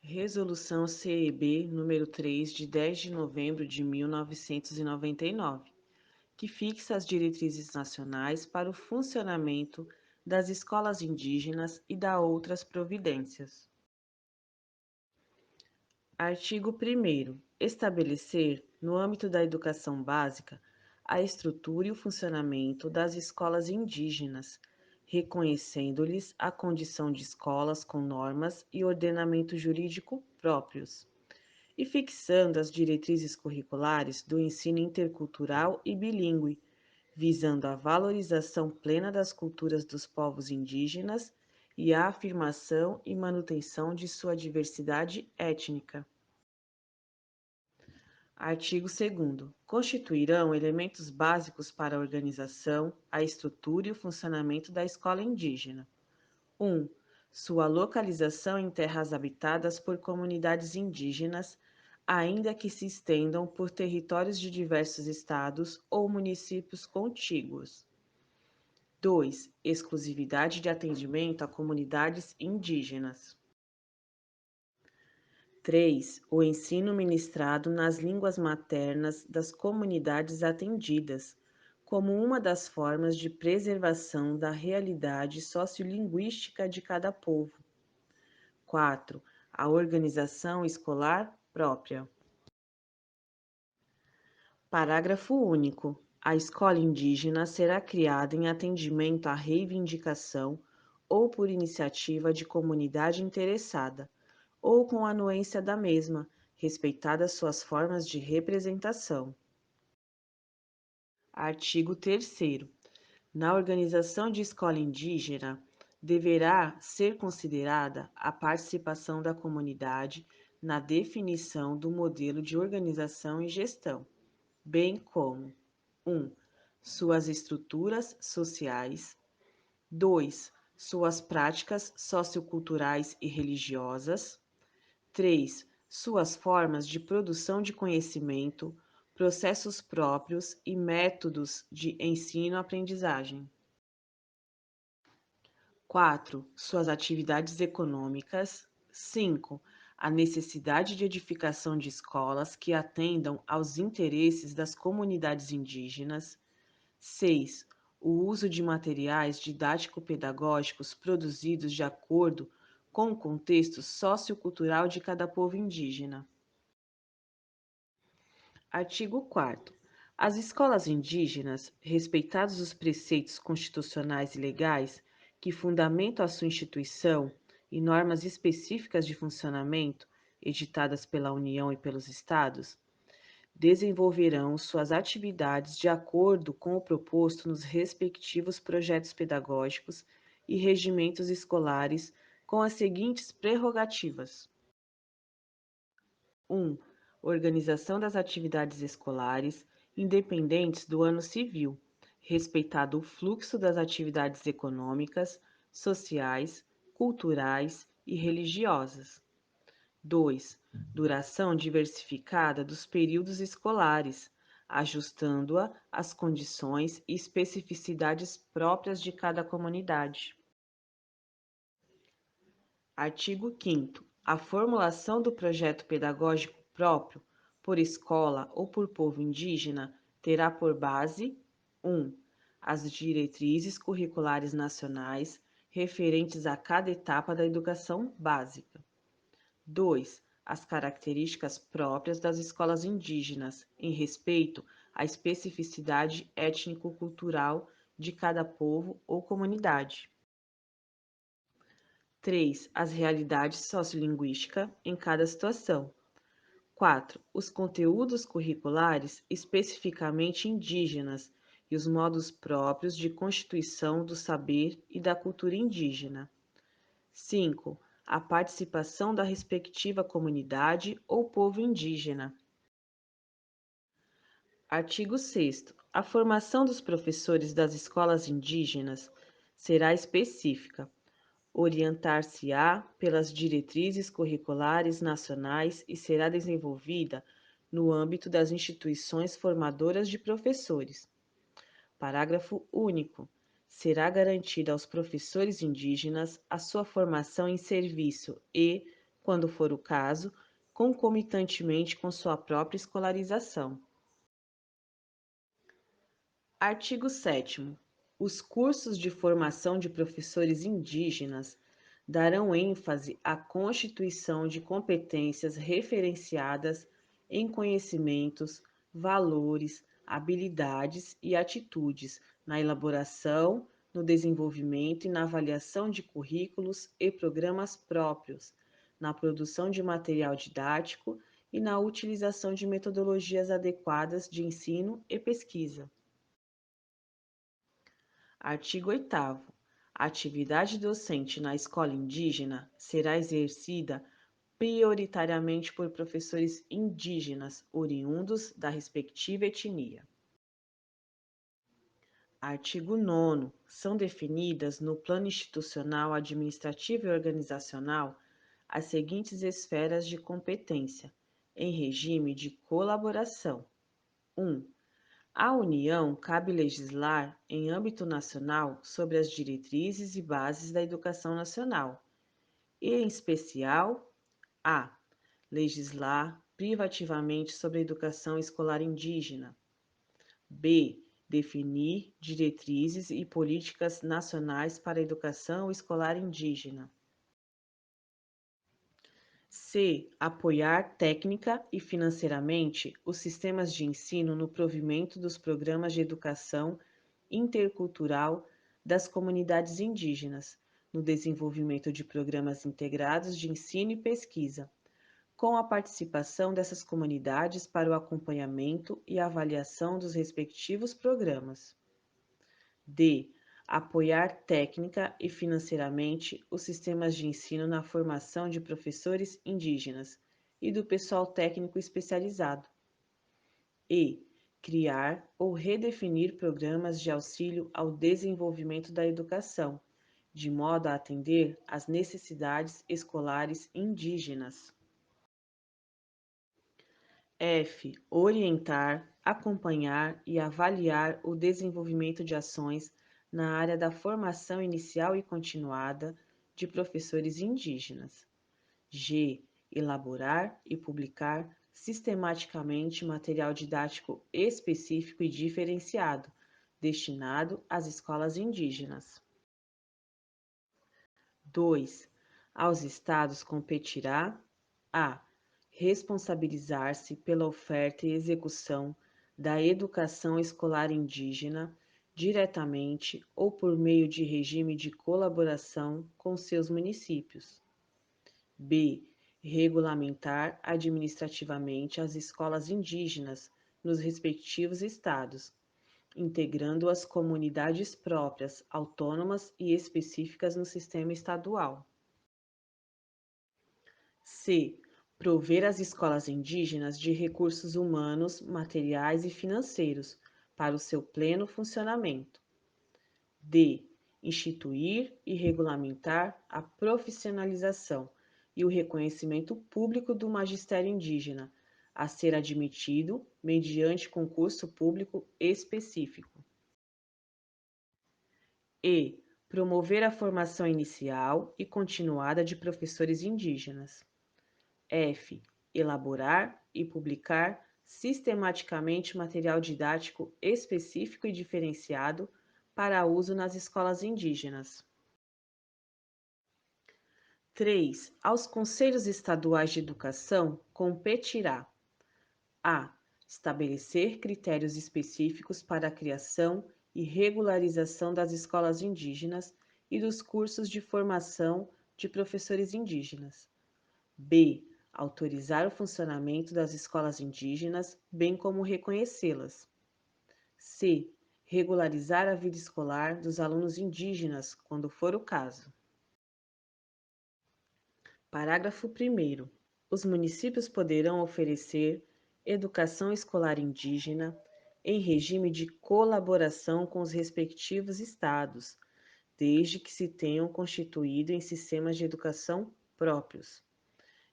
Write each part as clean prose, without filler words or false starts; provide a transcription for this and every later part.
Resolução CEB número 3, de 10 de novembro de 1999, que fixa as diretrizes nacionais para o funcionamento das escolas indígenas e dá outras providências. Artigo 1º. Estabelecer, no âmbito da educação básica, a estrutura e o funcionamento das escolas indígenas, reconhecendo-lhes a condição de escolas com normas e ordenamento jurídico próprios, e fixando as diretrizes curriculares do ensino intercultural e bilíngue, visando a valorização plena das culturas dos povos indígenas e a afirmação e manutenção de sua diversidade étnica. Artigo 2º. Constituirão elementos básicos para a organização, a estrutura e o funcionamento da escola indígena. 1. Sua localização em terras habitadas por comunidades indígenas, ainda que se estendam por territórios de diversos estados ou municípios contíguos. 2. Exclusividade de atendimento a comunidades indígenas. 3. O ensino ministrado nas línguas maternas das comunidades atendidas, como uma das formas de preservação da realidade sociolinguística de cada povo. 4. A organização escolar própria. Parágrafo único. A escola indígena será criada em atendimento à reivindicação ou por iniciativa de comunidade interessada, ou com anuência da mesma, respeitadas suas formas de representação. Artigo 3º. Na organização de escola indígena, deverá ser considerada a participação da comunidade na definição do modelo de organização e gestão, bem como 1. Suas estruturas sociais, 2. Suas práticas socioculturais e religiosas, 3. Suas formas de produção de conhecimento, processos próprios e métodos de ensino-aprendizagem. 4. Suas atividades econômicas. 5. A necessidade de edificação de escolas que atendam aos interesses das comunidades indígenas. 6. O uso de materiais didático-pedagógicos produzidos de acordo com o contexto sociocultural de cada povo indígena. Artigo 4º. As escolas indígenas, respeitados os preceitos constitucionais e legais que fundamentam a sua instituição e normas específicas de funcionamento editadas pela União e pelos Estados, desenvolverão suas atividades de acordo com o proposto nos respectivos projetos pedagógicos e regimentos escolares com as seguintes prerrogativas: 1. Organização das atividades escolares, independentes do ano civil, respeitado o fluxo das atividades econômicas, sociais, culturais e religiosas. 2. Duração diversificada dos períodos escolares, ajustando-a às condições e especificidades próprias de cada comunidade. Artigo 5º. A formulação do projeto pedagógico próprio, por escola ou por povo indígena, terá por base 1. As diretrizes curriculares nacionais referentes a cada etapa da educação básica. 2. As características próprias das escolas indígenas, em respeito à especificidade étnico-cultural de cada povo ou comunidade. 3. As realidades sociolinguísticas em cada situação. 4. Os conteúdos curriculares especificamente indígenas e os modos próprios de constituição do saber e da cultura indígena. 5. A participação da respectiva comunidade ou povo indígena. Artigo 6º. A formação dos professores das escolas indígenas será específica. Orientar-se-á pelas diretrizes curriculares nacionais e será desenvolvida no âmbito das instituições formadoras de professores. Parágrafo único. Será garantida aos professores indígenas a sua formação em serviço e, quando for o caso, concomitantemente com sua própria escolarização. Artigo 7º. Os cursos de formação de professores indígenas darão ênfase à constituição de competências referenciadas em conhecimentos, valores, habilidades e atitudes na elaboração, no desenvolvimento e na avaliação de currículos e programas próprios, na produção de material didático e na utilização de metodologias adequadas de ensino e pesquisa. Artigo 8º. A atividade docente na escola indígena será exercida prioritariamente por professores indígenas oriundos da respectiva etnia. Artigo 9º. São definidas no Plano Institucional, Administrativo e Organizacional as seguintes esferas de competência, em regime de colaboração. 1. À União cabe legislar, em âmbito nacional, sobre as diretrizes e bases da educação nacional, e, em especial, a. Legislar privativamente sobre a educação escolar indígena. B. Definir diretrizes e políticas nacionais para a educação escolar indígena. C. Apoiar técnica e financeiramente os sistemas de ensino no provimento dos programas de educação intercultural das comunidades indígenas, no desenvolvimento de programas integrados de ensino e pesquisa, com a participação dessas comunidades para o acompanhamento e avaliação dos respectivos programas. D. Apoiar técnica e financeiramente os sistemas de ensino na formação de professores indígenas e do pessoal técnico especializado. E. Criar ou redefinir programas de auxílio ao desenvolvimento da educação, de modo a atender às necessidades escolares indígenas. F. Orientar, acompanhar e avaliar o desenvolvimento de ações na área da formação inicial e continuada de professores indígenas. G. Elaborar e publicar sistematicamente material didático específico e diferenciado, destinado às escolas indígenas. 2. Aos estados competirá a. Responsabilizar-se pela oferta e execução da educação escolar indígena, diretamente ou por meio de regime de colaboração com seus municípios. B. Regulamentar administrativamente as escolas indígenas nos respectivos estados, integrando as comunidades próprias, autônomas e específicas no sistema estadual. C. Prover as escolas indígenas de recursos humanos, materiais e financeiros para o seu pleno funcionamento. D. Instituir e regulamentar a profissionalização e o reconhecimento público do magistério indígena, a ser admitido mediante concurso público específico. E. Promover a formação inicial e continuada de professores indígenas. F. Elaborar e publicar sistematicamente material didático específico e diferenciado para uso nas escolas indígenas. 3. Aos Conselhos Estaduais de Educação competirá a. Estabelecer critérios específicos para a criação e regularização das escolas indígenas e dos cursos de formação de professores indígenas. B. Autorizar o funcionamento das escolas indígenas, bem como reconhecê-las. C. Regularizar a vida escolar dos alunos indígenas, quando for o caso. Parágrafo 1º. Os municípios poderão oferecer educação escolar indígena em regime de colaboração com os respectivos estados, desde que se tenham constituído em sistemas de educação próprios,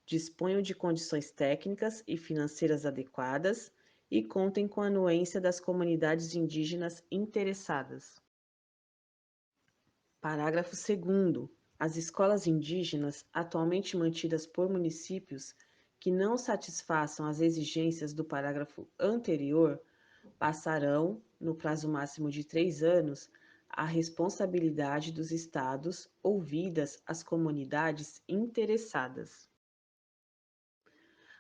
disponham de condições técnicas e financeiras adequadas e contem com a anuência das comunidades indígenas interessadas. Parágrafo 2º. As escolas indígenas, atualmente mantidas por municípios que não satisfaçam as exigências do parágrafo anterior, passarão, no prazo máximo de 3 anos, à responsabilidade dos estados, ouvidas as comunidades interessadas.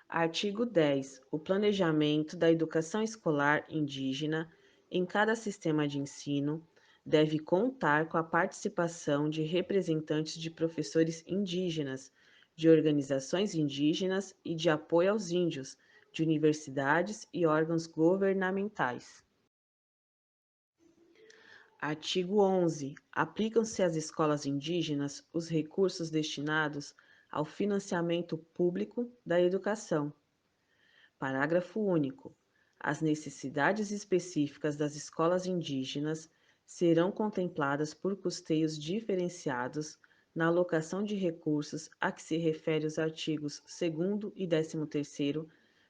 Artigo 10. O planejamento da educação escolar indígena em cada sistema de ensino deve contar com a participação de representantes de professores indígenas, de organizações indígenas e de apoio aos índios, de universidades e órgãos governamentais. Artigo 11. Aplicam-se às escolas indígenas os recursos destinados ao financiamento público da educação. Parágrafo único. As necessidades específicas das escolas indígenas serão contempladas por custeios diferenciados na alocação de recursos a que se refere os artigos 2º e 13º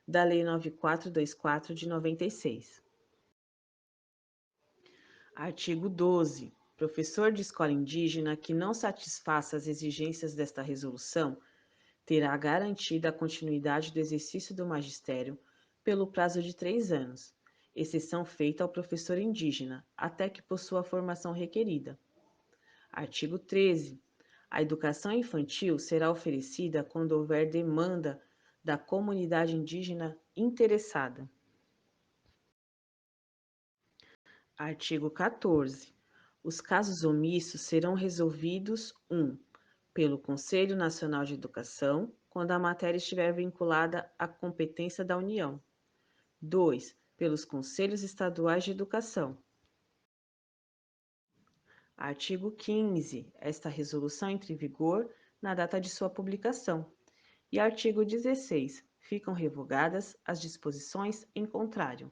da Lei 9424 de 96. Artigo 12. Professor de escola indígena que não satisfaça as exigências desta resolução terá garantida a continuidade do exercício do magistério pelo prazo de 3 anos, exceção feita ao professor indígena, até que possua a formação requerida. Artigo 13. A educação infantil será oferecida quando houver demanda da comunidade indígena interessada. Artigo 14. Os casos omissos serão resolvidos: 1. Pelo Conselho Nacional de Educação, quando a matéria estiver vinculada à competência da União. 2. Pelos Conselhos Estaduais de Educação. Artigo 15. Esta resolução entra em vigor na data de sua publicação. E artigo 16. Ficam revogadas as disposições em contrário.